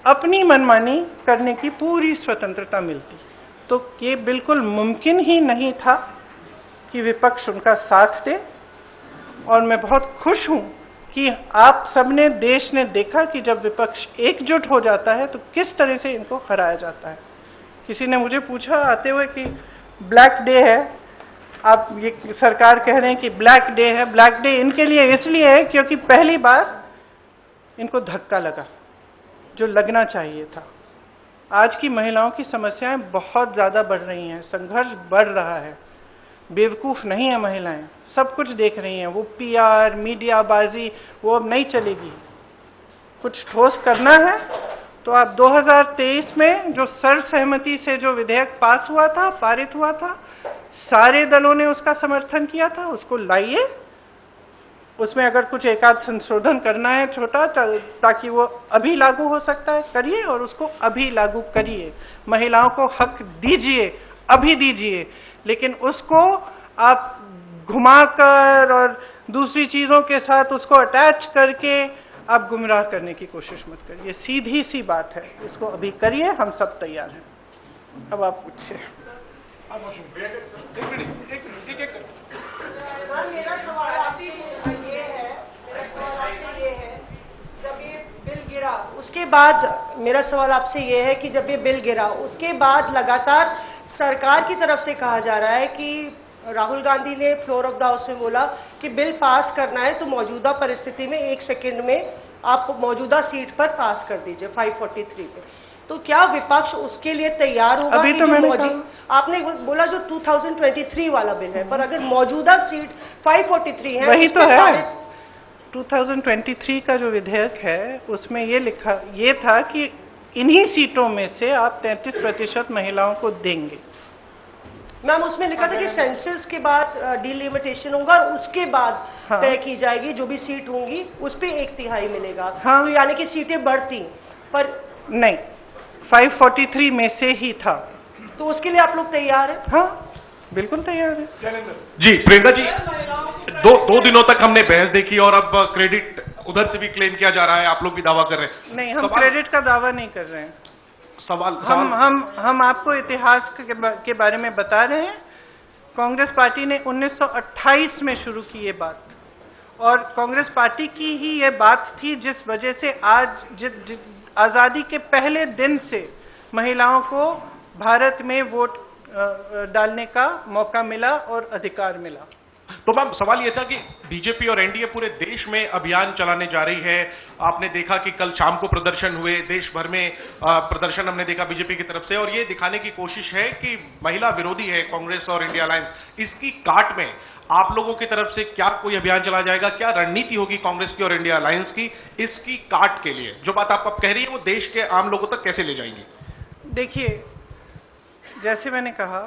अपनी मनमानी करने की पूरी स्वतंत्रता मिलती। तो ये बिल्कुल मुमकिन ही नहीं था कि विपक्ष उनका साथ दे। और मैं बहुत खुश हूं कि आप सबने, देश ने देखा कि जब विपक्ष एकजुट हो जाता है तो किस तरह से इनको हराया जाता है। किसी ने मुझे पूछा आते हुए कि ब्लैक डे है, आप ये सरकार कह रहे हैं कि ब्लैक डे है। ब्लैक डे इनके लिए इसलिए है क्योंकि पहली बार इनको धक्का लगा जो लगना चाहिए था। आज की महिलाओं की समस्याएं बहुत ज्यादा बढ़ रही हैं, संघर्ष बढ़ रहा है। बेवकूफ नहीं है महिलाएं, सब कुछ देख रही हैं। वो पीआर, मीडियाबाजी वो अब नहीं चलेगी। कुछ ठोस करना है तो आप 2023 में जो सर्वसहमति से जो विधेयक पास हुआ था, पारित हुआ था, सारे दलों ने उसका समर्थन किया था, उसको लाइए। उसमें अगर कुछ एकाध संशोधन करना है छोटा, ताकि वो अभी लागू हो सकता है, करिए और उसको अभी लागू करिए। महिलाओं को हक दीजिए, अभी दीजिए, लेकिन उसको आप घुमाकर और दूसरी चीजों के साथ उसको अटैच करके आप गुमराह करने की कोशिश मत करिए। सीधी सी बात है, इसको अभी करिए, हम सब तैयार हैं। अब आप पूछिए। मेरा सवाल आपसे ये है, जब ये बिल गिरा उसके बाद, मेरा सवाल आपसे ये है कि जब ये बिल गिरा उसके बाद लगातार सरकार की तरफ से कहा जा रहा है कि राहुल गांधी ने फ्लोर ऑफ द हाउस में बोला कि बिल पास करना है तो मौजूदा परिस्थिति में 1 सेकंड में आप मौजूदा सीट पर पास कर दीजिए 543 पे। तो क्या विपक्ष उसके लिए तैयार होगा? अभी तो मैंने आपने बोला जो 2023 वाला बिल है, पर अगर मौजूदा सीट 543 है, वही तो है। 2023 का जो विधेयक है उसमें ये था कि इन्हीं सीटों में से आप 33% महिलाओं को देंगे। मैम उसमें लिखा था कि सेंसस के बाद डिलिमिटेशन होगा और उसके बाद तय की जाएगी, जो भी सीट होंगी उस पे 1/3 मिलेगा। तो यानी कि सीटें बढ़ती, पर नहीं, 543 में से ही था। तो उसके लिए आप लोग तैयार हैं? हाँ, बिल्कुल तैयार है। जी प्रियंका जी, दो दिनों तक हमने बहस देखी और अब क्रेडिट उधर से भी क्लेम किया जा रहा है, आप लोग भी दावा कर रहे हैं। नहीं, हम क्रेडिट का दावा नहीं कर रहे हैं। हम आपको इतिहास के बारे में बता रहे हैं। कांग्रेस पार्टी ने 1928 में शुरू की ये बात, और कांग्रेस पार्टी की ही ये बात थी जिस वजह से आज आजादी के पहले दिन से महिलाओं को भारत में वोट डालने का मौका मिला और अधिकार मिला। तो मैम सवाल यह था कि बीजेपी और एनडीए पूरे देश में अभियान चलाने जा रही है। आपने देखा कि कल शाम को प्रदर्शन हुए, देश भर में प्रदर्शन हमने देखा बीजेपी की तरफ से, और ये दिखाने की कोशिश है कि महिला विरोधी है कांग्रेस और इंडिया अलायंस। इसकी काट में आप लोगों की तरफ से क्या कोई अभियान चलाया जाएगा? क्या रणनीति होगी कांग्रेस की और इंडिया अलायंस की इसकी काट के लिए? जो बात आप कह रही है वो देश के आम लोगों तक कैसे ले जाएंगी? देखिए, जैसे मैंने कहा,